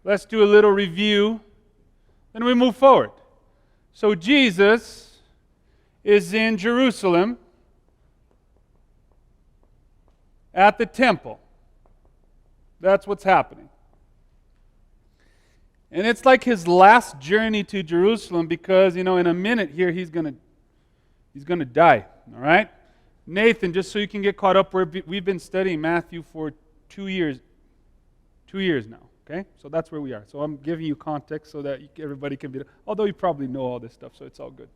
Let's do a little review, then we move forward. So Jesus is in Jerusalem at the temple. That's what's happening. And it's like his last journey to Jerusalem because, in a minute here he's going to die, all right? Nathan, just so you can get caught up, we've been studying Matthew for 2 years. 2 years now, okay? So that's where we are. So I'm giving you context so that everybody can be, although you probably know all this stuff, so it's all good.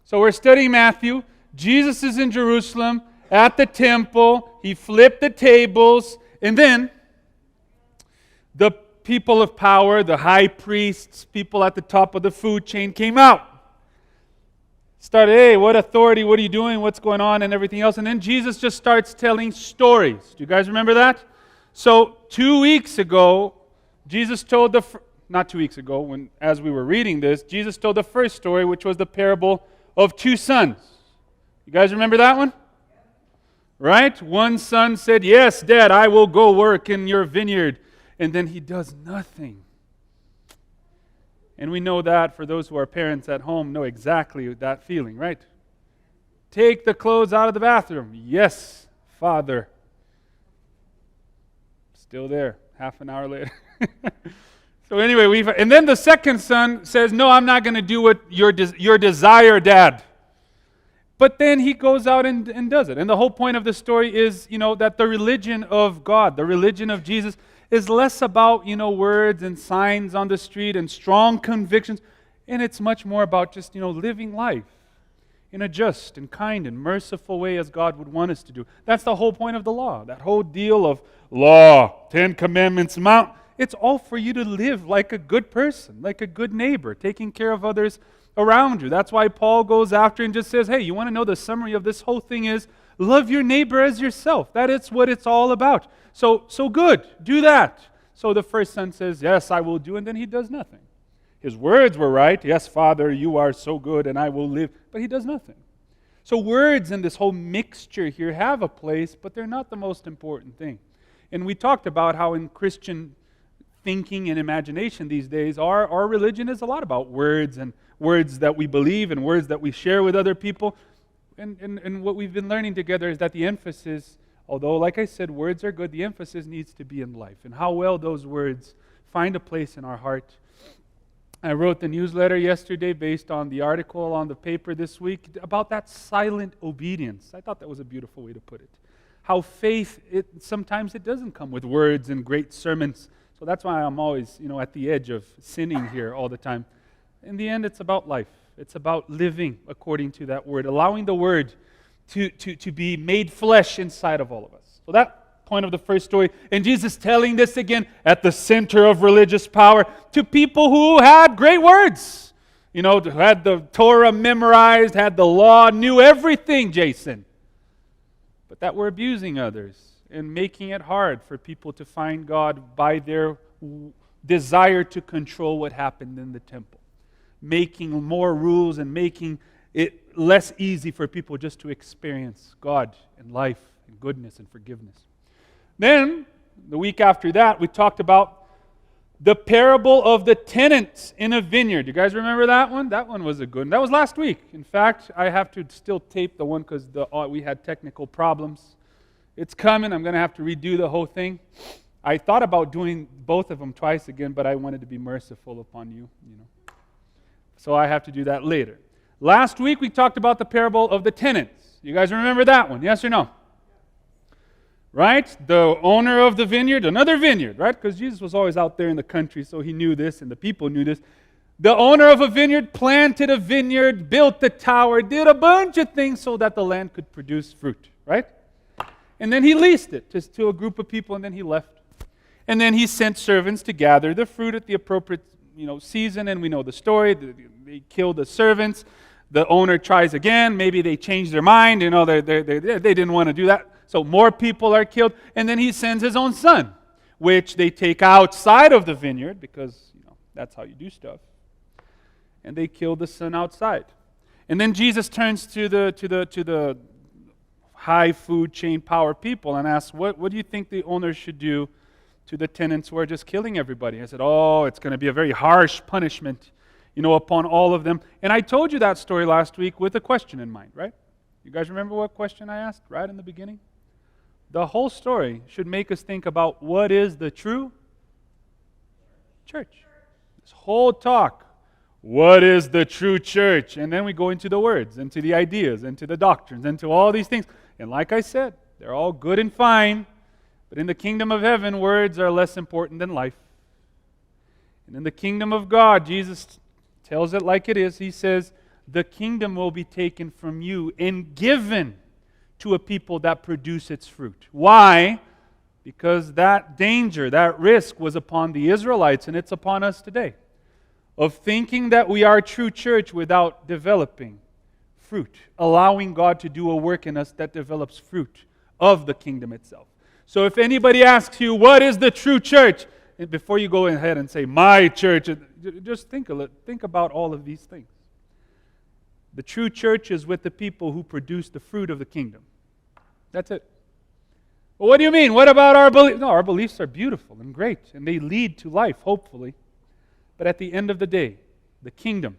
So we're studying Matthew. Jesus is in Jerusalem at the temple. He flipped the tables, and then the people of power, the high priests, people at the top of the food chain came out. Started, hey, what authority, what are you doing, what's going on, and everything else. And then Jesus just starts telling stories. Do you guys remember that? So 2 weeks ago, Jesus told not 2 weeks ago, as we were reading this, Jesus told the first story, which was the parable of 2 sons. You guys remember that one? Right? One son said, yes, Dad, I will go work in your vineyard. And then he does nothing. And we know that for those who are parents at home know exactly that feeling, right? Take the clothes out of the bathroom. Yes, Father. Still there, half an hour later. So anyway, and then the second son says, no, I'm not going to do what your desire, Dad. But then he goes out and does it. And the whole point of the story is, that the religion of God, the religion of Jesus, is less about, words and signs on the street and strong convictions. And it's much more about just, living life in a just and kind and merciful way as God would want us to do. That's the whole point of the law. That whole deal of law, 10 Commandments, Mount. It's all for you to live like a good person, like a good neighbor, taking care of others around you. That's why Paul goes after and just says, hey, you want to know the summary of this whole thing is love your neighbor as yourself. That is what it's all about. So good, do that. So the first son says, yes, I will do, and then he does nothing. His words were right. Yes, Father, you are so good, and I will live. But he does nothing. So words in this whole mixture here have a place, but they're not the most important thing. And we talked about how in Christian thinking and imagination these days, our religion is a lot about words and words that we believe and words that we share with other people. And what we've been learning together is that the emphasis, although, like I said, words are good, the emphasis needs to be in life and how well those words find a place in our heart. I wrote the newsletter yesterday based on the article on the paper this week about that silent obedience. I thought that was a beautiful way to put it. How faith, sometimes it doesn't come with words and great sermons. So that's why I'm always, at the edge of sinning here all the time. In the end, it's about life. It's about living according to that word, allowing the word to be made flesh inside of all of us. So that point of the first story, and Jesus telling this again at the center of religious power to people who had great words, who had the Torah memorized, had the law, knew everything, Jason, but that were abusing others and making it hard for people to find God by their desire to control what happened in the temple, making more rules and making it less easy for people just to experience God and life and goodness and forgiveness. Then, the week after that, we talked about the parable of the tenants in a vineyard. You guys remember that one? That one was a good one. That was last week. In fact, I have to still tape the one because we had technical problems. It's coming. I'm going to have to redo the whole thing. I thought about doing both of them twice again, but I wanted to be merciful upon you. So I have to do that later. Last week, we talked about the parable of the tenants. You guys remember that one? Yes or no? Right? The owner of the vineyard, another vineyard, right? Because Jesus was always out there in the country, so he knew this, and the people knew this. The owner of a vineyard planted a vineyard, built the tower, did a bunch of things so that the land could produce fruit, right? And then he leased it just to a group of people, and then he left. And then he sent servants to gather the fruit at the appropriate season, and we know the story. They killed the servants. The owner tries again. Maybe they changed their mind. They didn't want to do that. So more people are killed. And then he sends his own son, which they take outside of the vineyard because that's how you do stuff. And they kill the son outside. And then Jesus turns to the high food chain power people and asks, what do you think the owner should do to the tenants who are just killing everybody. I said, oh, it's going to be a very harsh punishment, upon all of them. And I told you that story last week with a question in mind, right? You guys remember what question I asked right in the beginning? The whole story should make us think about what is the true church. This whole talk, what is the true church? And then we go into the words, into the ideas, into the doctrines, into all these things. And like I said, they're all good and fine, but in the kingdom of heaven, words are less important than life. And in the kingdom of God, Jesus tells it like it is. He says, the kingdom will be taken from you and given to a people that produce its fruit. Why? Because that danger, that risk was upon the Israelites, and it's upon us today, of thinking that we are true church without developing fruit, allowing God to do a work in us that develops fruit of the kingdom itself. So if anybody asks you, what is the true church? And before you go ahead and say, my church, just think about all of these things. The true church is with the people who produce the fruit of the kingdom. That's it. Well, what do you mean? What about our beliefs? No, our beliefs are beautiful and great, and they lead to life, hopefully. But at the end of the day, the kingdom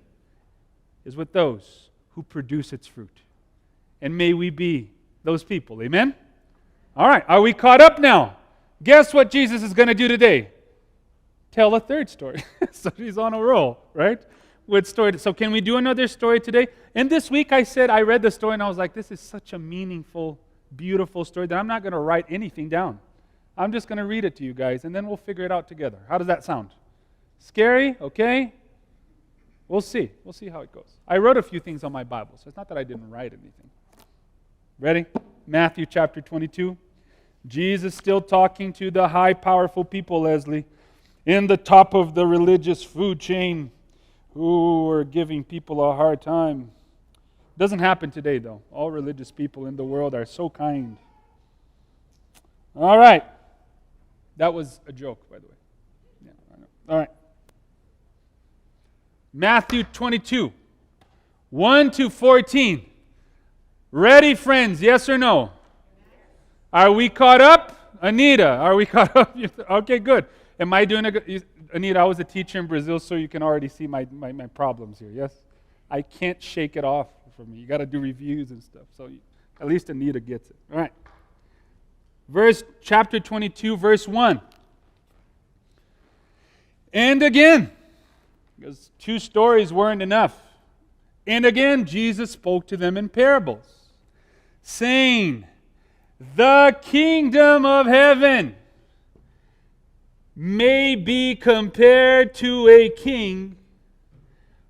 is with those who produce its fruit. And may we be those people. Amen? All right, are we caught up now? Guess what Jesus is going to do today? Tell a third story. So he's on a roll, right? With story. So can we do another story today? And this week I read the story and I was like, this is such a meaningful, beautiful story that I'm not going to write anything down. I'm just going to read it to you guys and then we'll figure it out together. How does that sound? Scary? Okay? We'll see. We'll see how it goes. I wrote a few things on my Bible, so it's not that I didn't write anything. Ready? Matthew chapter 22. Jesus still talking to the high, powerful people, Leslie, in the top of the religious food chain who are giving people a hard time. Doesn't happen today, though. All religious people in the world are so kind. All right. That was a joke, by the way. Yeah, I know. All right. Matthew 22, 1 to 14. Ready, friends? Yes or no? Are we caught up? Anita, are we caught up? Okay, good. Am I doing a good... Anita, I was a teacher in Brazil, so you can already see my problems here, yes? I can't shake it off from me. You got to do reviews and stuff, so at least Anita gets it. All right. Chapter 22, verse 1. And again, because 2 stories weren't enough. And again, Jesus spoke to them in parables, saying, the kingdom of heaven may be compared to a king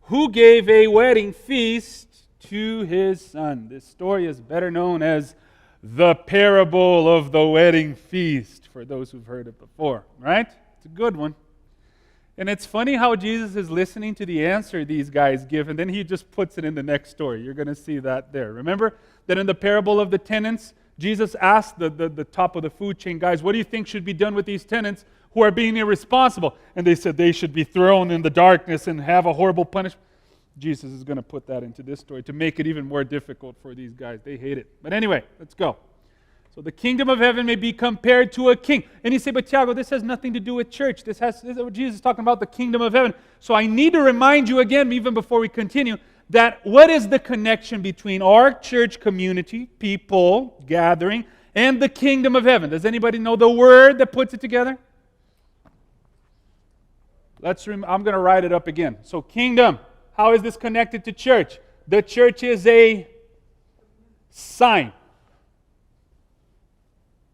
who gave a wedding feast to his son. This story is better known as the parable of the wedding feast, for those who've heard it before, right? It's a good one. And it's funny how Jesus is listening to the answer these guys give, and then he just puts it in the next story. You're going to see that there. Remember that in the parable of the tenants, Jesus asked the top of the food chain guys, what do you think should be done with these tenants who are being irresponsible? And they said they should be thrown in the darkness and have a horrible punishment. Jesus is going to put that into this story to make it even more difficult for these guys. They hate it. But anyway, let's go. So the kingdom of heaven may be compared to a king. And you say, but Tiago, this has nothing to do with church. This is what Jesus is talking about, the kingdom of heaven. So I need to remind you again, even before we continue, that what is the connection between our church community, people gathering, and the kingdom of heaven? Does anybody know the word that puts it together? I'm going to write it up again. So kingdom, how is this connected to church? The church is a sign.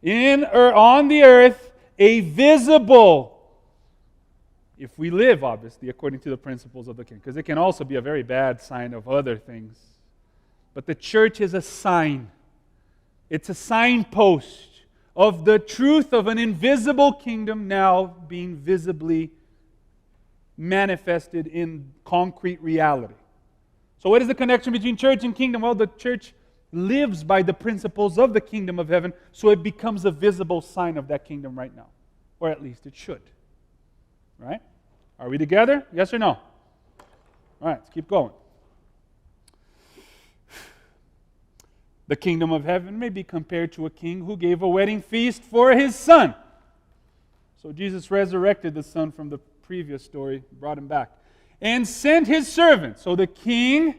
In or on the earth, a visible, if we live, obviously, according to the principles of the king, because it can also be a very bad sign of other things. But the church is a sign. It's a signpost of the truth of an invisible kingdom now being visibly manifested in concrete reality. So what is the connection between church and kingdom? Well, the church lives by the principles of the kingdom of heaven, so it becomes a visible sign of that kingdom right now. Or at least it should. Right? Are we together? Yes or no? All right, let's keep going. The kingdom of heaven may be compared to a king who gave a wedding feast for his son. So Jesus resurrected the son from the previous story, brought him back, and sent his servants. So the king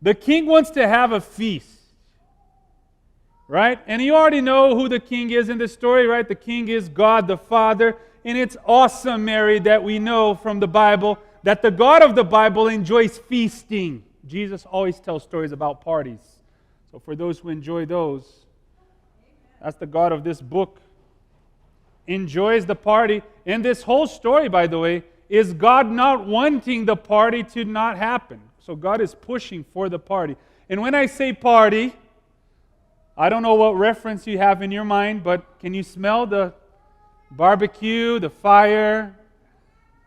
wants to have a feast. Right? And you already know who the king is in this story, right? The king is God the Father. And it's awesome, Mary, that we know from the Bible that the God of the Bible enjoys feasting. Jesus always tells stories about parties. So for those who enjoy those, that's the God of this book. Enjoys the party. And this whole story, by the way, is God not wanting the party to not happen. So God is pushing for the party. And when I say party, I don't know what reference you have in your mind, but can you smell the barbecue, the fire?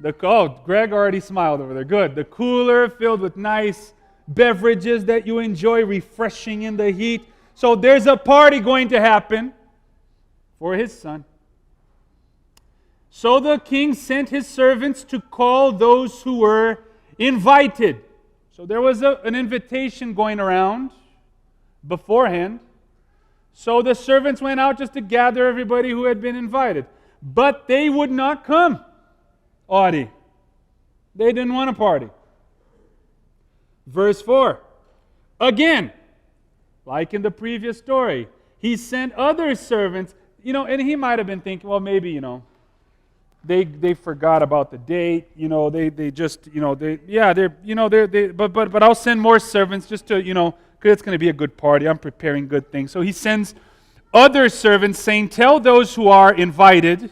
Greg already smiled over there. Good. The cooler filled with nice beverages that you enjoy, refreshing in the heat. So there's a party going to happen for his son. So the king sent his servants to call those who were invited. So there was an invitation going around beforehand. So the servants went out just to gather everybody who had been invited. But they would not come. Audi. They didn't want a party. Verse 4. Again, like in the previous story, he sent other servants, and he might have been thinking, well, maybe, they forgot about the date, but I'll send more servants just to, because it's going to be a good party. I'm preparing good things. So he sends other servants saying, tell those who are invited,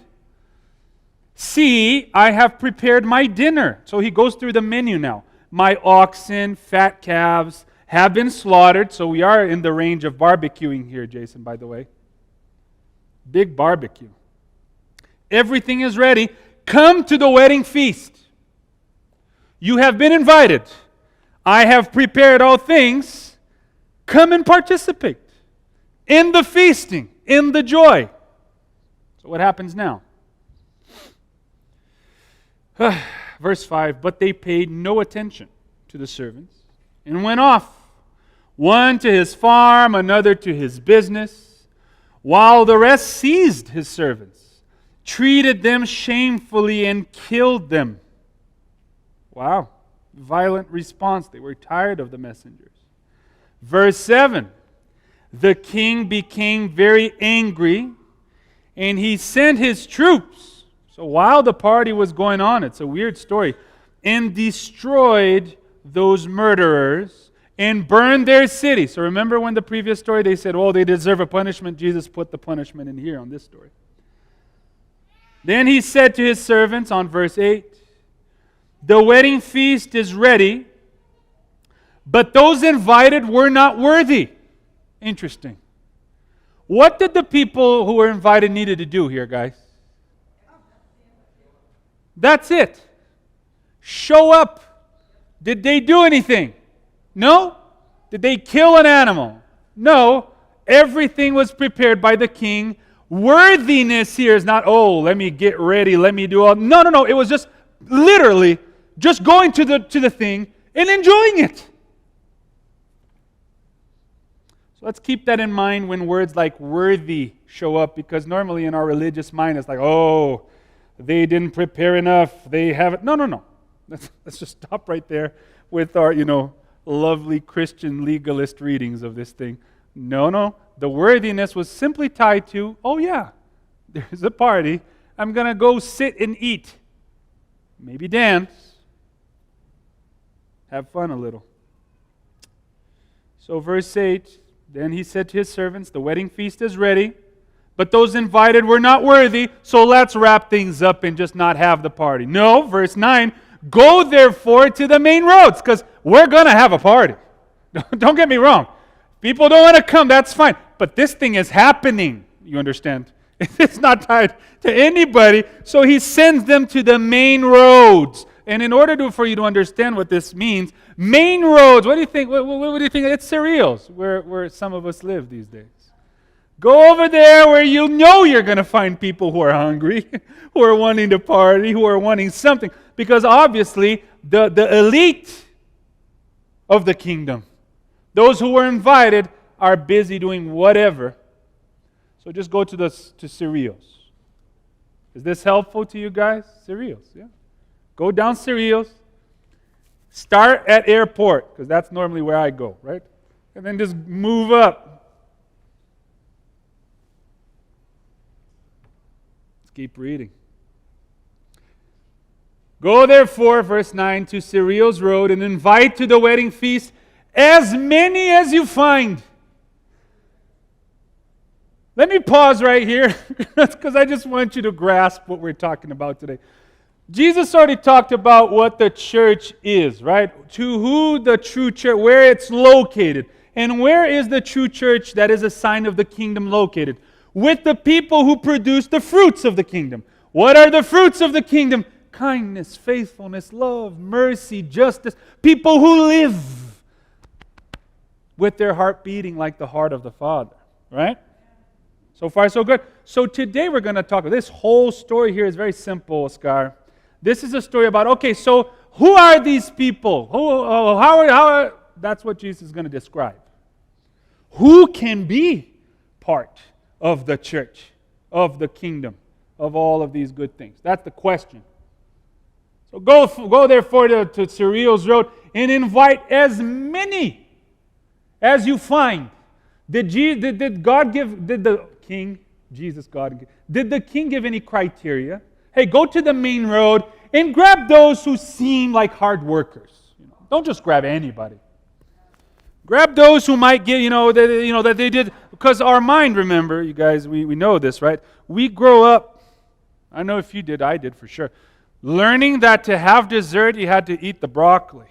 see, I have prepared my dinner. So he goes through the menu now. My oxen, fat calves have been slaughtered. So we are in the range of barbecuing here, Jason, by the way. Big barbecue. Everything is ready. Come to the wedding feast. You have been invited. I have prepared all things. Come and participate in the feasting, in the joy. So what happens now? Verse 5, but they paid no attention to the servants and went off, one to his farm, another to his business, while the rest seized his servants, treated them shamefully, and killed them. Wow, violent response. They were tired of the messengers. Verse 7, the king became very angry, and he sent his troops. So while the party was going on, it's a weird story, and destroyed those murderers and burned their city. So remember when the previous story they said, oh, they deserve a punishment. Jesus put the punishment in here on this story. Then he said to his servants on verse 8, the wedding feast is ready, but those invited were not worthy. Interesting. What did the people who were invited needed to do here, guys? That's it. Show up. Did they do anything? No. Did they kill an animal? No. Everything was prepared by the king. Worthiness here is not, oh, let me get ready, let me do all. No. It was just literally just going to the thing and enjoying it. So let's keep that in mind when words like worthy show up, because normally in our religious mind it's like, oh, they didn't prepare enough. They haven't. No. Let's just stop right there with our, lovely Christian legalist readings of this thing. No. The worthiness was simply tied to, oh yeah, there's a party. I'm going to go sit and eat. Maybe dance. Have fun a little. So verse 8, then he said to his servants, the wedding feast is ready, but those invited were not worthy, so let's wrap things up and just not have the party. No, verse 9, go therefore to the main roads, because we're going to have a party. Don't get me wrong. People don't want to come, that's fine. But this thing is happening, you understand? It's not tied to anybody, so he sends them to the main roads. And in order for you to understand what this means, main roads, what do you think? What do you think? It's cereals, where some of us live these days. Go over there where you know you're going to find people who are hungry, who are wanting to party, who are wanting something. Because obviously, the elite of the kingdom, those who were invited, are busy doing whatever. So just go to cereals. Is this helpful to you guys? Cereals, yeah. Go down cereals. Start at airport, because that's normally where I go, right? And then just move up. Let's keep reading. Go therefore, verse 9, to Cereals Road and invite to the wedding feast as many as you find. Let me pause right here, because I just want you to grasp what we're talking about today. Jesus already talked about what the church is, right? To who the true church, where it's located. And where is the true church that is a sign of the kingdom located? With the people who produce the fruits of the kingdom. What are the fruits of the kingdom? Kindness, faithfulness, love, mercy, justice. People who live with their heart beating like the heart of the Father, right? So far, so good. So today we're going to talk about this whole story here is very simple, Oscar. This is a story about, okay, so who are these people? That's what Jesus is going to describe. Who can be part of the church, of the kingdom, of all of these good things? That's the question. So go therefore to Cereals Road and invite as many as you find. Did the king give any criteria? Hey, go to the main road and grab those who seem like hard workers. Don't just grab anybody. Grab those who might get, that they did, because our mind, remember, you guys, we know this, right? We grow up, I know if you did, I did for sure, learning that to have dessert, you had to eat the broccoli.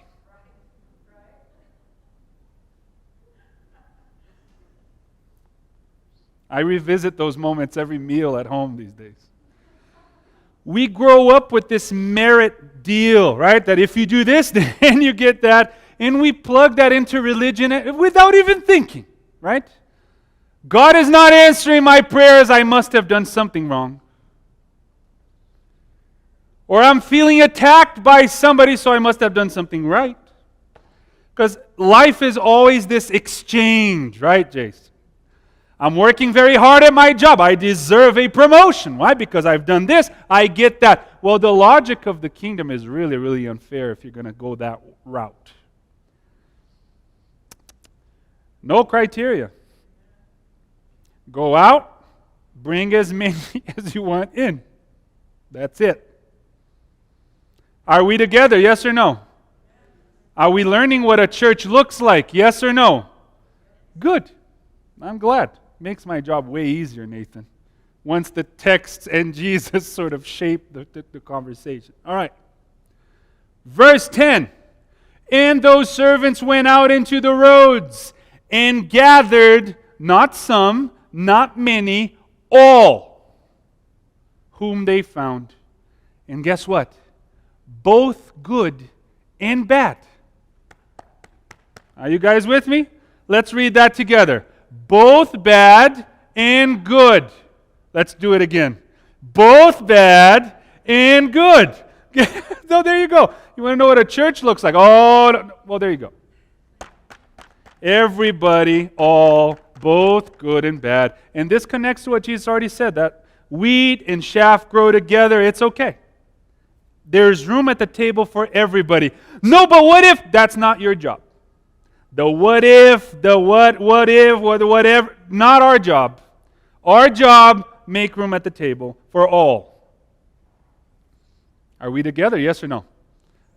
I revisit those moments every meal at home these days. We grow up with this merit deal, right? That if you do this, then you get that. And we plug that into religion without even thinking, right? God is not answering my prayers. I must have done something wrong. Or I'm feeling attacked by somebody, so I must have done something right. Because life is always this exchange, right, Jace? I'm working very hard at my job. I deserve a promotion. Why? Because I've done this, I get that. Well, the logic of the kingdom is really, really unfair if you're going to go that route. No criteria. Go out, bring as many as you want in. That's it. Are we together? Yes or no? Are we learning what a church looks like? Yes or no? Good. I'm glad. Makes my job way easier, Nathan. Once the texts and Jesus sort of shape the conversation. All right. Verse 10. And those servants went out into the roads and gathered, not some, not many, all whom they found. And guess what? Both good and bad. Are you guys with me? Let's read that together. Both bad and good. Let's do it again. Both bad and good. So there you go. You want to know what a church looks like? Oh, well, there you go. Everybody, all, both good and bad. And this connects to what Jesus already said, that wheat and chaff grow together. It's okay. There's room at the table for everybody. No, but what if that's not your job? The what if, the what if, whatever, not our job. Our job, make room at the table for all. Are we together, yes or no?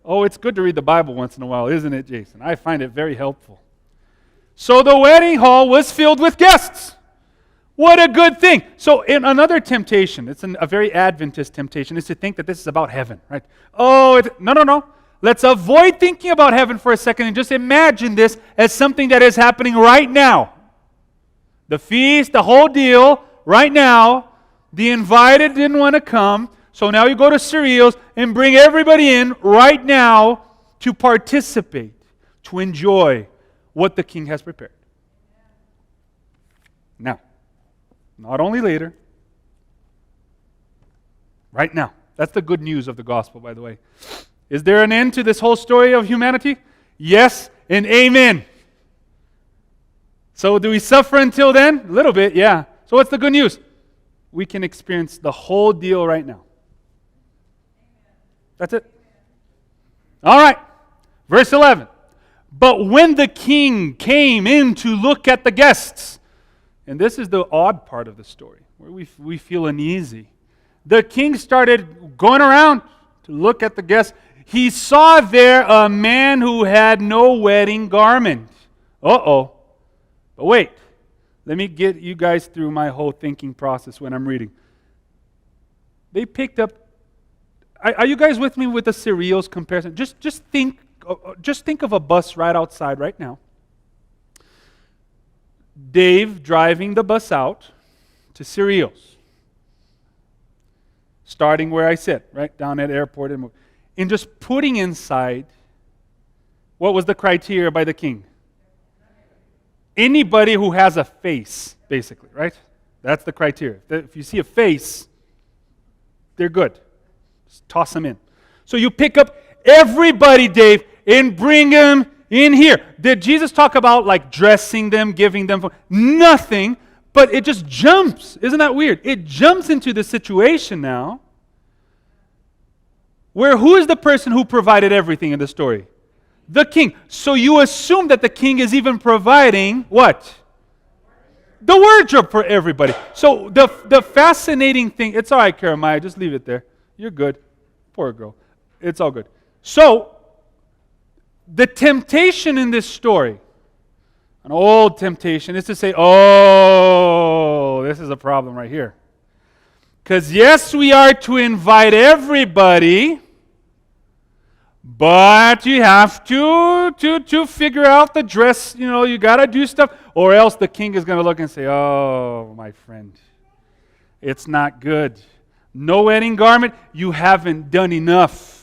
Oh, it's good to read the Bible once in a while, isn't it, Jason? I find it very helpful. So the wedding hall was filled with guests. What a good thing. So in another temptation, it's a very Adventist temptation, is to think that this is about heaven, right? No. Let's avoid thinking about heaven for a second and just imagine this as something that is happening right now. The feast, the whole deal, right now. The invited didn't want to come, so now you go to Cereals and bring everybody in right now to participate, to enjoy what the King has prepared. Now, not only later, right now. That's the good news of the gospel, by the way. Is there an end to this whole story of humanity? Yes and amen. So do we suffer until then? A little bit, yeah. So what's the good news? we can experience the whole deal right now. That's it. All right. Verse 11. But when the king came in to look at the guests, and this is the odd part of the story, where we feel uneasy. The king started going around to look at the guests. He saw there a man who had no wedding garment. Uh-oh. But wait. Let me get you guys through my whole thinking process when I'm reading. They picked up. Are you guys with me with the cereals comparison? Just think of a bus right outside right now. Dave driving the bus out to cereals. Starting where I sit, right down at the airport, and just putting inside. What was the criteria by the king? Anybody who has a face, basically, right? That's the criteria. If you see a face, they're good. Just toss them in. So you pick up everybody, Dave, and bring them in here. Did Jesus talk about like dressing them, giving them? Nothing, but it just jumps. Isn't that weird? It jumps into the situation now where who is the person who provided everything in the story? The king. So you assume that the king is even providing what? The wardrobe for everybody. So the fascinating thing, it's all right, Jeremiah, just leave it there. You're good. Poor girl. It's all good. So, the temptation in this story, an old temptation, is to say, oh, this is a problem right here. Because yes, we are to invite everybody, but you have to figure out the dress, you got to do stuff, or else the king is going to look and say, oh, my friend, it's not good. No wedding garment, you haven't done enough.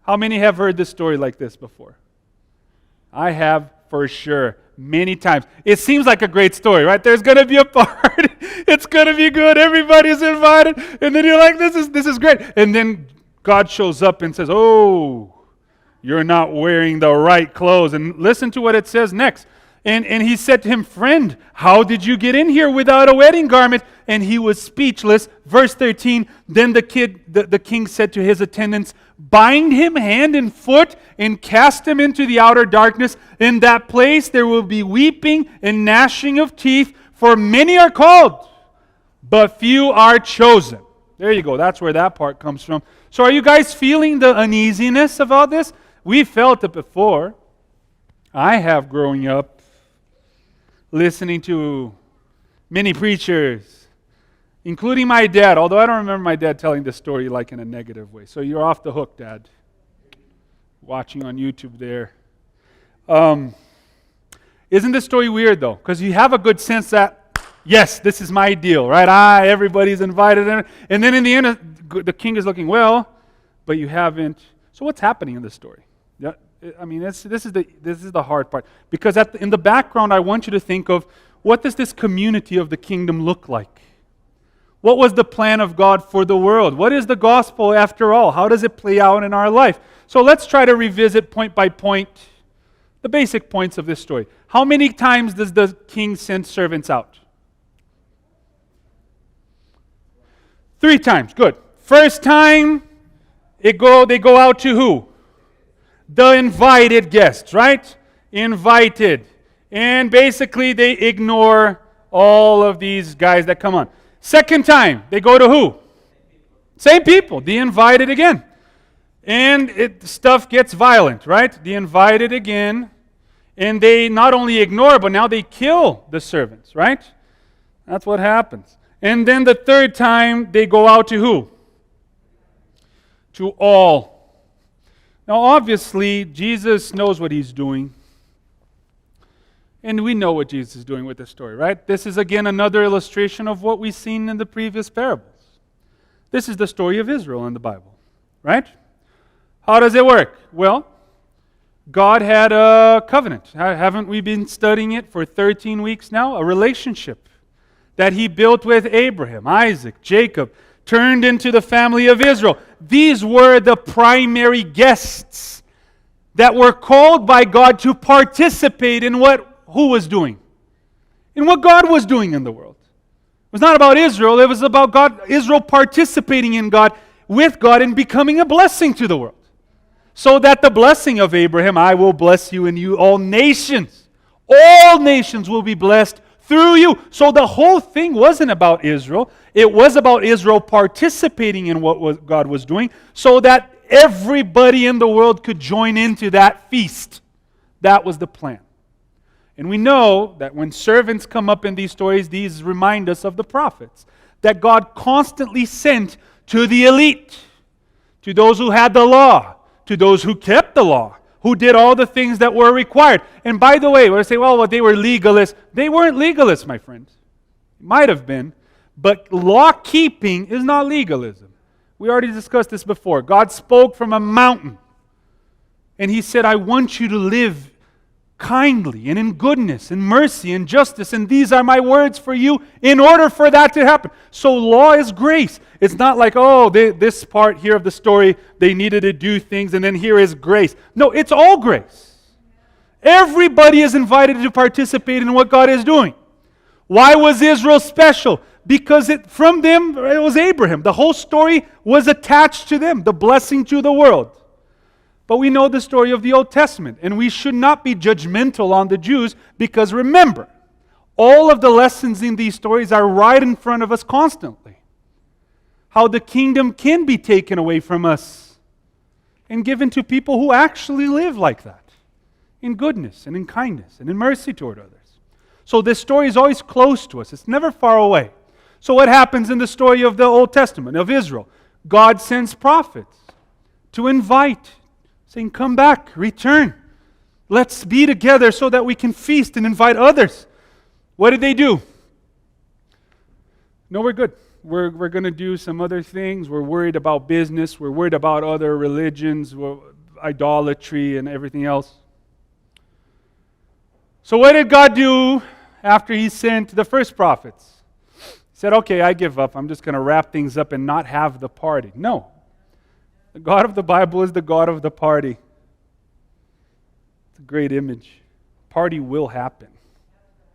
How many have heard this story like this before? I have for sure, many times. It seems like a great story, right? There's going to be a party. It's going to be good. Everybody's invited. And then you're like, this is great. And then God shows up and says, oh, you're not wearing the right clothes. And listen to what it says next. And he said to him, friend, how did you get in here without a wedding garment? And he was speechless. Verse 13, then the king said to his attendants, bind him hand and foot and cast him into the outer darkness. In that place there will be weeping and gnashing of teeth, for many are called, but few are chosen. There you go. That's where that part comes from. So are you guys feeling the uneasiness of all this? We felt it before. I have growing up, listening to many preachers, including my dad, although I don't remember my dad telling this story like in a negative way. So you're off the hook, Dad. Watching on YouTube there. Isn't this story weird, though? Because you have a good sense that, yes, this is my deal, right? Everybody's invited. And then in the end, the king is looking, well, but you haven't. So what's happening in this story? Yeah, I mean, this is the hard part. Because in the background, I want you to think of, what does this community of the kingdom look like? What was the plan of God for the world? What is the gospel after all? How does it play out in our life? So let's try to revisit point by point the basic points of this story. How many times does the king send servants out? 3 times. Good. First time, they go out to who? The invited guests, right? Invited. And basically they ignore all of these guys that come on. Second time, they go to who? Same people. The invited again. And stuff gets violent, right? The invited again. And they not only ignore, but now they kill the servants, right? That's what happens. And then the third time, they go out to who? To all. Now, obviously, Jesus knows what he's doing. And we know what Jesus is doing with this story, right? This is, again, another illustration of what we've seen in the previous parables. This is the story of Israel in the Bible, right? How does it work? Well, God had a covenant. Haven't we been studying it for 13 weeks now? A relationship that he built with Abraham, Isaac, Jacob, turned into the family of Israel. These were the primary guests that were called by God to participate in who was doing? In what God was doing in the world. was not about Israel. It was about Israel participating in God, with God, and becoming a blessing to the world. So that the blessing of Abraham, I will bless you and you all nations. All nations will be blessed through you. So the whole thing wasn't about Israel. It was about Israel participating in what God was doing so that everybody in the world could join into that feast. That was the plan. And we know that when servants come up in these stories, these remind us of the prophets that God constantly sent to the elite, to those who had the law, to those who kept the law, who did all the things that were required. And by the way, we say, well, they were legalists. They weren't legalists, my friends. Might have been, but law-keeping is not legalism. We already discussed this before. God spoke from a mountain, and He said, I want you to live kindly and in goodness and mercy and justice, and these are my words for you in order for that to happen. So law is grace. It's not like, this part here of the story, they needed to do things, and then here is grace. No, it's all grace. Everybody is invited to participate in what God is doing. Why was Israel special? Because from them, it was Abraham. The whole story was attached to them, the blessing to the world. But we know the story of the Old Testament, and we should not be judgmental on the Jews because remember, all of the lessons in these stories are right in front of us constantly. How the kingdom can be taken away from us and given to people who actually live like that, in goodness and in kindness and in mercy toward others. So this story is always close to us. It's never far away. So what happens in the story of the Old Testament, of Israel? God sends prophets to invite, saying, come back, return. Let's be together so that we can feast and invite others. What did they do? No, we're good. We're going to do some other things. We're worried about business. We're worried about other religions, idolatry, and everything else. So what did God do after He sent the first prophets? He said, okay, I give up. I'm just going to wrap things up and not have the party. No. The God of the Bible is the God of the party. It's a great image. Party will happen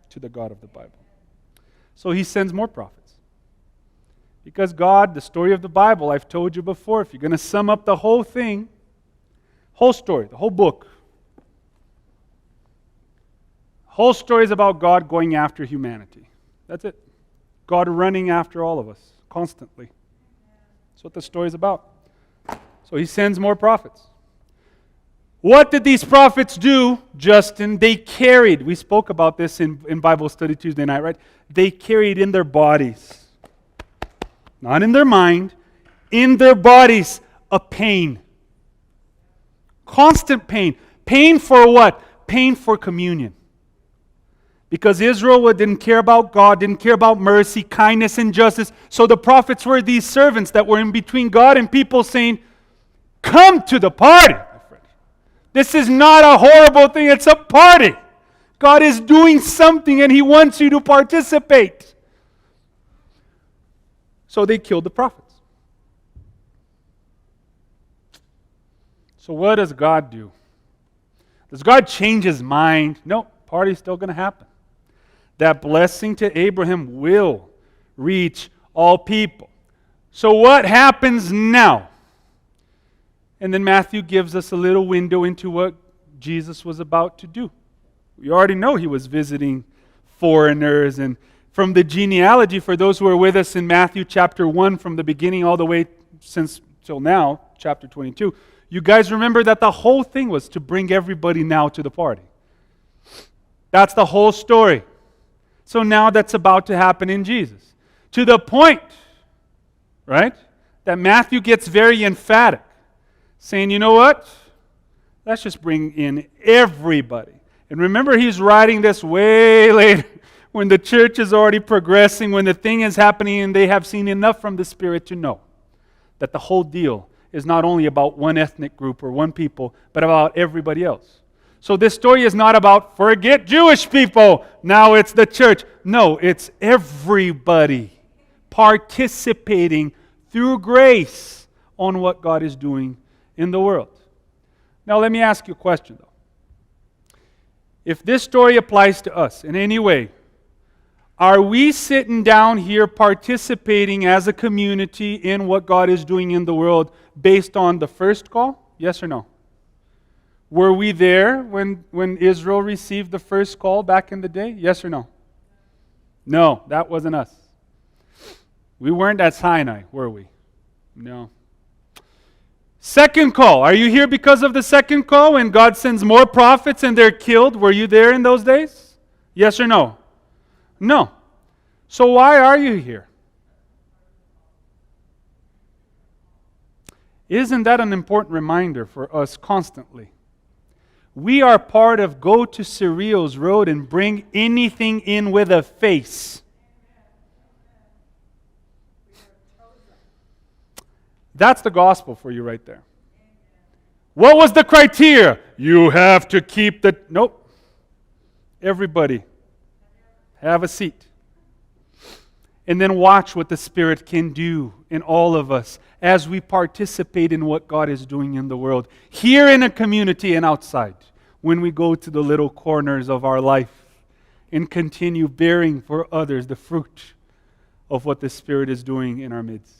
to the God of the Bible. So He sends more prophets. Because God, the story of the Bible, I've told you before, if you're going to sum up the whole thing, whole story, the whole book, whole story is about God going after humanity. That's it. God running after all of us constantly. That's what the story is about. So He sends more prophets. What did these prophets do, Justin? They carried, we spoke about this in Bible study Tuesday night, right? They carried in their bodies, not in their mind, in their bodies, a pain. Constant pain. Pain for what? Pain for communion. Because Israel didn't care about God, didn't care about mercy, kindness, and justice. So the prophets were these servants that were in between God and people saying, come to the party, my friend. This is not a horrible thing, it's a party. God is doing something and He wants you to participate. So they killed the prophets. So what does God do? Does God change His mind? No, party's still going to happen. That blessing to Abraham will reach all people. So what happens now? And then Matthew gives us a little window into what Jesus was about to do. We already know He was visiting foreigners, and from the genealogy, for those who are with us in Matthew chapter 1, from the beginning all the way till now, chapter 22, you guys remember that the whole thing was to bring everybody now to the party. That's the whole story. So now that's about to happen in Jesus. To the point, right, that Matthew gets very emphatic, saying, you know what? Let's just bring in everybody. And remember, he's writing this way later, when the church is already progressing, when the thing is happening, and they have seen enough from the Spirit to know that the whole deal is not only about one ethnic group or one people, but about everybody else. So this story is not about, forget Jewish people, now it's the church. No, it's everybody participating through grace on what God is doing in the world. Now let me ask you a question, though. If this story applies to us in any way, Are we sitting down here participating as a community in what God is doing in the world based on the first call? Yes or no? Were we there when Israel received the first call back in the day? Yes or no? No, that wasn't us. We weren't at Sinai, were we? No. Second call. Are you here because of the second call when God sends more prophets and they're killed? Were you there in those days? Yes or no? No. So why are you here? Isn't that an important reminder for us constantly? We are part of go to Cyril's road and bring anything in with a face. That's the gospel for you right there. What was the criteria? You have to keep the... Nope. Everybody, have a seat. And then watch what the Spirit can do in all of us as we participate in what God is doing in the world. Here in a community and outside. When we go to the little corners of our life and continue bearing for others the fruit of what the Spirit is doing in our midst.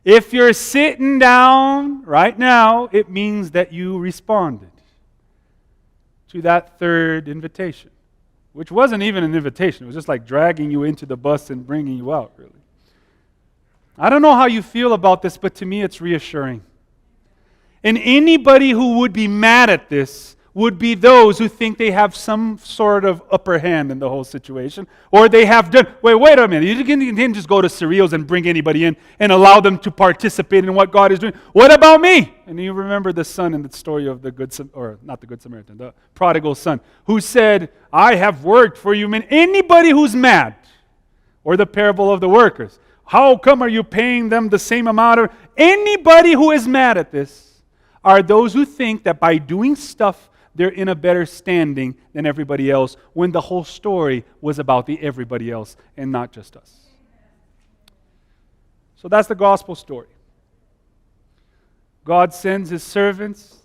If you're sitting down right now, it means that you responded to that third invitation, which wasn't even an invitation. It was just like dragging you into the bus and bringing you out, really. I don't know how you feel about this, but to me it's reassuring. And anybody who would be mad at this would be those who think they have some sort of upper hand in the whole situation. Or they have done, wait a minute, you didn't just go to Cyril's and bring anybody in and allow them to participate in what God is doing. What about me? And you remember the son in the story of the the prodigal son, who said, I have worked for you. Anybody who's mad, or the parable of the workers, how come are you paying them the same amount? Anybody who is mad at this are those who think that by doing stuff they're in a better standing than everybody else, when the whole story was about the everybody else and not just us. So that's the gospel story. God sends His servants,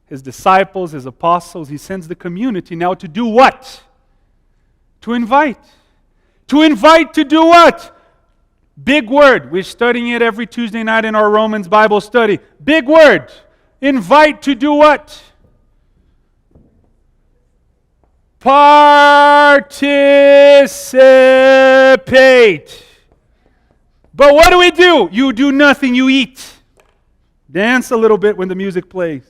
His disciples, His apostles. He sends the community now to do what? To invite. To invite to do what? Big word. We're studying it every Tuesday night in our Romans Bible study. Big word. Invite to do what? Participate. But what do? You do nothing, you eat. Dance a little bit when the music plays.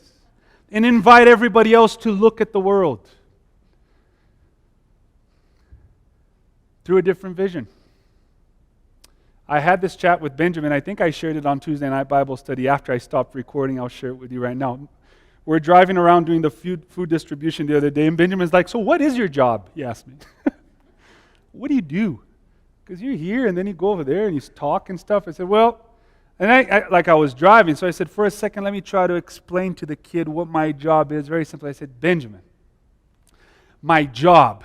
And invite everybody else to look at the world through a different vision. I had this chat with Benjamin. I think I shared it on Tuesday night Bible study. After I stopped recording, I'll share it with you right now. We're driving around doing the food distribution the other day, and Benjamin's like, so what is your job? He asked me. What do you do? Because you're here, and then you go over there, and you talk and stuff. I said, well, and I was driving, so I said, for a second, let me try to explain to the kid what my job is. Very simply, I said, Benjamin, my job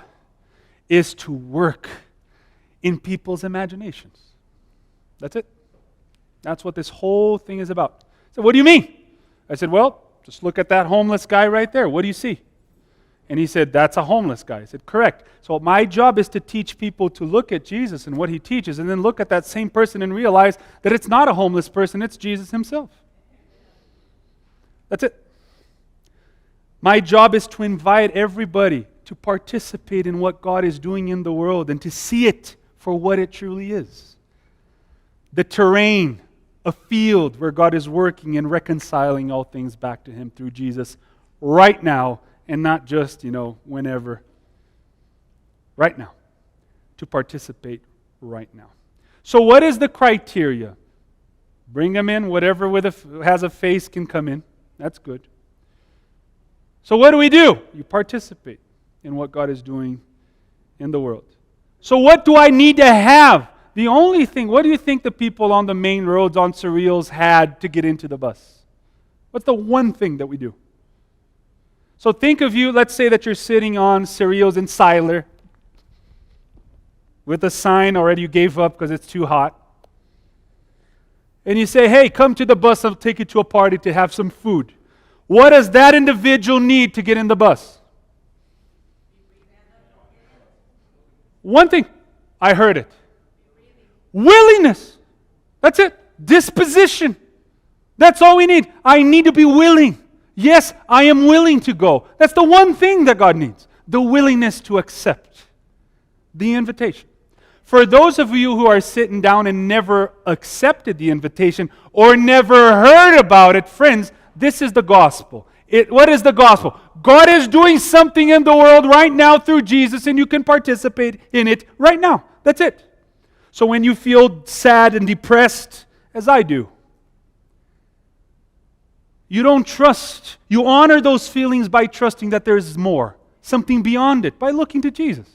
is to work in people's imaginations. That's it. That's what this whole thing is about. So what do you mean? I said, well, just look at that homeless guy right there. What do you see? And he said, that's a homeless guy. I said, correct. So my job is to teach people to look at Jesus and what He teaches, and then look at that same person and realize that it's not a homeless person, it's Jesus Himself. That's it. My job is to invite everybody to participate in what God is doing in the world and to see it for what it truly is. The terrain, a field where God is working and reconciling all things back to Him through Jesus right now, and not just, whenever. Right now. To participate right now. So what is the criteria? Bring them in. Whatever has a face can come in. That's good. So what do? You participate in what God is doing in the world. So what do I need to have? The only thing, what do you think the people on the main roads on Cyril's had to get into the bus? What's the one thing that we do? So think of you, let's say that you're sitting on Cyril's in Siler with a sign already you gave up because it's too hot. And you say, hey, come to the bus, I'll take you to a party to have some food. What does that individual need to get in the bus? One thing. I heard it. Willingness. That's it. Disposition. That's all we need. I need to be willing. Yes, I am willing to go. That's the one thing that God needs. The willingness to accept the invitation. For those of you who are sitting down and never accepted the invitation or never heard about it, friends, this is the gospel. What is the gospel? God is doing something in the world right now through Jesus, and you can participate in it right now. That's it. So when you feel sad and depressed, as I do, you don't trust. You honor those feelings by trusting that there's more, something beyond it, by looking to Jesus.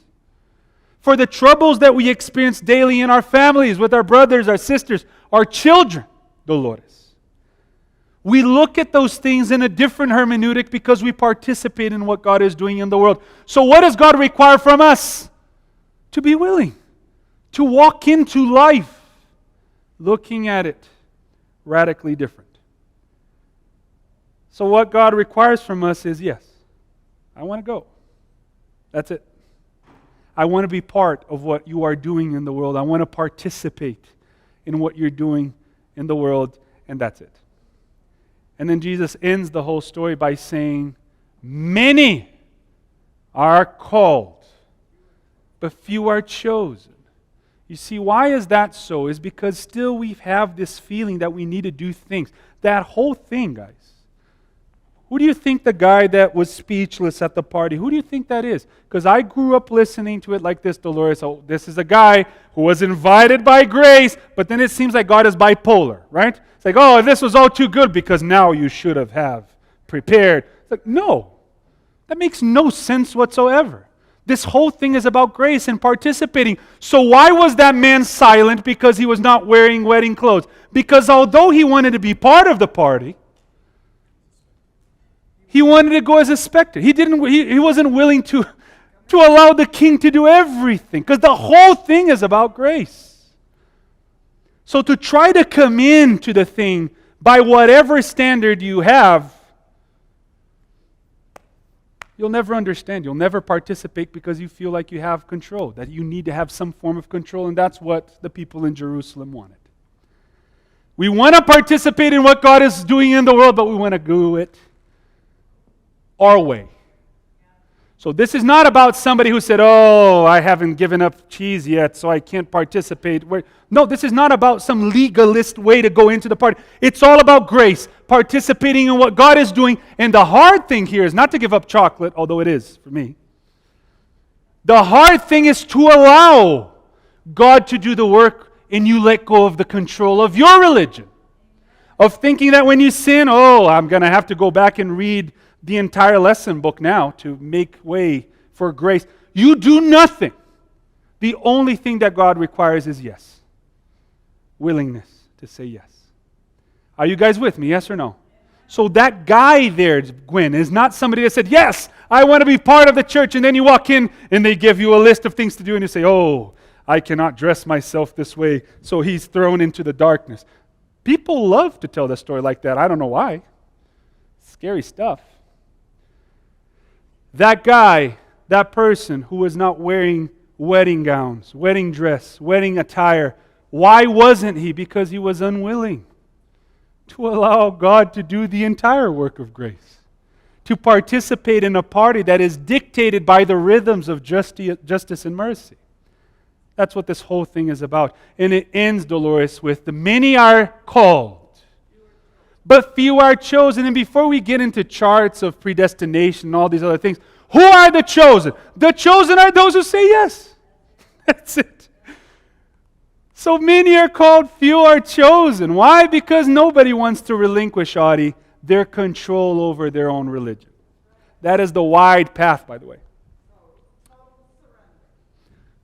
For the troubles that we experience daily in our families, with our brothers, our sisters, our children, Dolores, we look at those things in a different hermeneutic because we participate in what God is doing in the world. So what does God require from us? To be willing, to walk into life, looking at it radically different. So what God requires from us is, yes, I want to go. That's it. I want to be part of what you are doing in the world. I want to participate in what you're doing in the world, and that's it. And then Jesus ends the whole story by saying, many are called, but few are chosen. You see, why is that so? Is because still we have this feeling that we need to do things. That whole thing, guys. Who do you think the guy that was speechless at the party, who do you think that is? Because I grew up listening to it like this, Dolores. Oh, this is a guy who was invited by grace, but then it seems like God is bipolar, right? It's like, oh, this was all too good because now you should have prepared. It's like, no. That makes no sense whatsoever. This whole thing is about grace and participating. So why was that man silent? Because he was not wearing wedding clothes. Because although he wanted to be part of the party, he wanted to go as a spectator. He wasn't willing to allow the king to do everything. Because the whole thing is about grace. So to try to come into the thing by whatever standard you have, you'll never understand. You'll never participate because you feel like you have control, that you need to have some form of control, and that's what the people in Jerusalem wanted. We want to participate in what God is doing in the world, but we want to do it our way. So this is not about somebody who said, oh, I haven't given up cheese yet, so I can't participate. No, this is not about some legalist way to go into the party. It's all about grace, participating in what God is doing. And the hard thing here is not to give up chocolate, although it is for me. The hard thing is to allow God to do the work and you let go of the control of your religion. Of thinking that when you sin, oh, I'm going to have to go back and read the entire lesson book now to make way for grace. You do nothing. The only thing that God requires is yes. Willingness to say yes. Are you guys with me? Yes or no? So that guy there, Gwen, is not somebody that said, yes, I want to be part of the church. And then you walk in and they give you a list of things to do and you say, oh, I cannot dress myself this way. So he's thrown into the darkness. People love to tell the story like that. I don't know why. Scary stuff. That guy, that person who was not wearing wedding gowns, wedding dress, wedding attire, why wasn't he? Because he was unwilling to allow God to do the entire work of grace, to participate in a party that is dictated by the rhythms of justice and mercy. That's what this whole thing is about. And it ends, Dolores, with the many are called, but few are chosen. And before we get into charts of predestination and all these other things, who are the chosen? The chosen are those who say yes. That's it. So many are called, few are chosen. Why? Because nobody wants to relinquish, Audie, their control over their own religion. That is the wide path, by the way.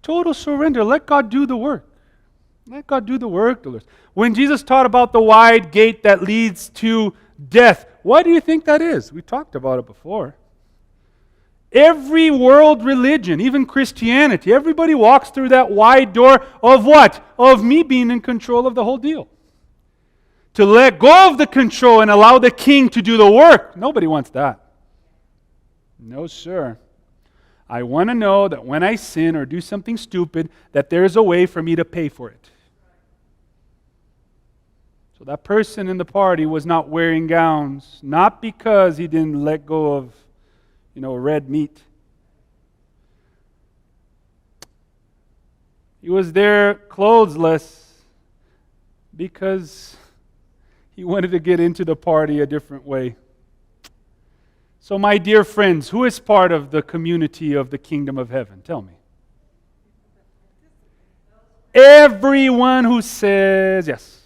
Total surrender. Let God do the work. Let God do the work. When Jesus taught about the wide gate that leads to death, what do you think that is? We talked about it before. Every world religion, even Christianity, everybody walks through that wide door of what? Of me being in control of the whole deal. To let go of the control and allow the king to do the work. Nobody wants that. No, sir. I want to know that when I sin or do something stupid, that there's a way for me to pay for it. So that person in the party was not wearing gowns, not because he didn't let go of, red meat. He was there clothesless because he wanted to get into the party a different way. So my dear friends, who is part of the community of the kingdom of heaven? Tell me. Everyone who says, yes,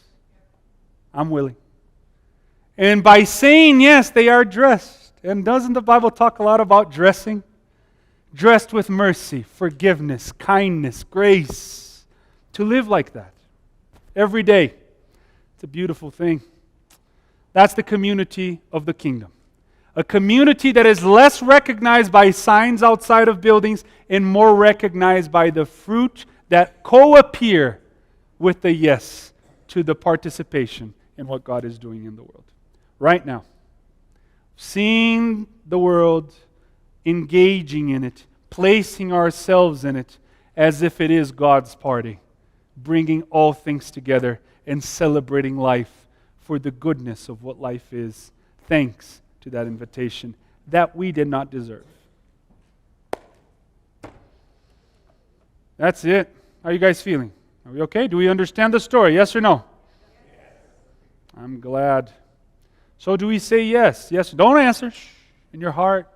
I'm willing. And by saying yes, they are dressed. And doesn't the Bible talk a lot about dressing? Dressed with mercy, forgiveness, kindness, grace. To live like that every day. It's a beautiful thing. That's the community of the kingdom. A community that is less recognized by signs outside of buildings and more recognized by the fruit that co-appear with the yes to the participation in what God is doing in the world. Right now, seeing the world, engaging in it, placing ourselves in it as if it is God's party, bringing all things together and celebrating life for the goodness of what life is. Thanks to that invitation that we did not deserve. That's it. How are you guys feeling? Are we okay? Do we understand the story? Yes or no? Yes. I'm glad. So do we say yes? Yes. Don't answer. Shh. In your heart.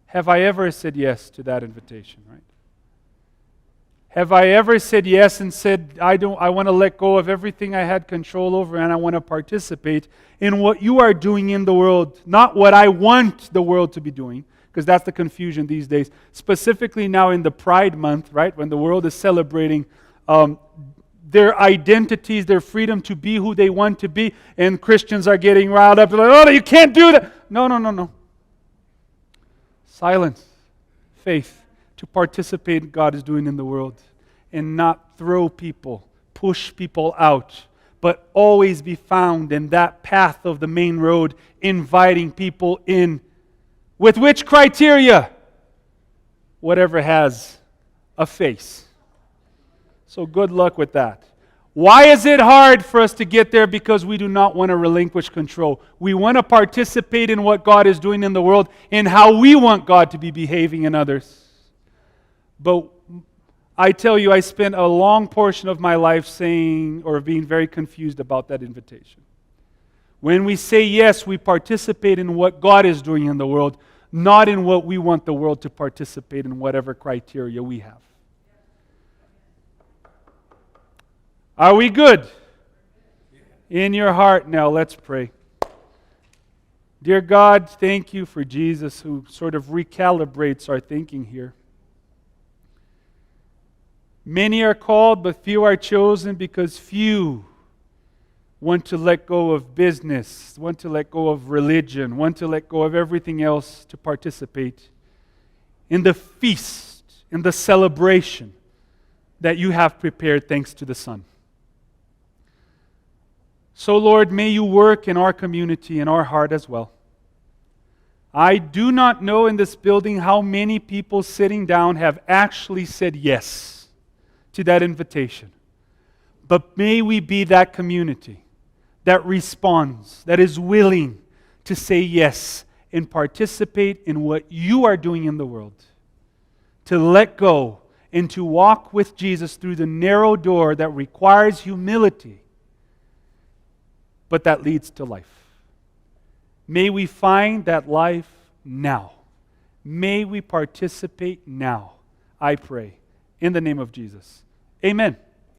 Have I ever said yes to that invitation, right? Have I ever said yes and said, I want to let go of everything I had control over and I want to participate in what you are doing in the world, not what I want the world to be doing, because that's the confusion these days. Specifically now in the Pride Month, right, when the world is celebrating their identities, their freedom to be who they want to be, and Christians are getting riled up. They're like, oh, you can't do that. No. Silence. Faith. To participate in what God is doing in the world and not throw people, push people out, but always be found in that path of the main road, inviting people in. With which criteria? Whatever has a face. So good luck with that. Why is it hard for us to get there? Because we do not want to relinquish control. We want to participate in what God is doing in the world and how we want God to be behaving in others. But I tell you, I spent a long portion of my life saying or being very confused about that invitation. When we say yes, we participate in what God is doing in the world, not in what we want the world to participate in, whatever criteria we have. Are we good? In your heart now, let's pray. Dear God, thank you for Jesus, who sort of recalibrates our thinking here. Many are called, but few are chosen, because few want to let go of business, want to let go of religion, want to let go of everything else to participate in the feast, in the celebration that you have prepared thanks to the Son. So, Lord, may you work in our community, in our heart as well. I do not know in this building how many people sitting down have actually said yes to that invitation. But may we be that community that responds, that is willing to say yes and participate in what you are doing in the world. To let go and to walk with Jesus through the narrow door that requires humility, but that leads to life. May we find that life now. May we participate now, I pray, in the name of Jesus. Amen.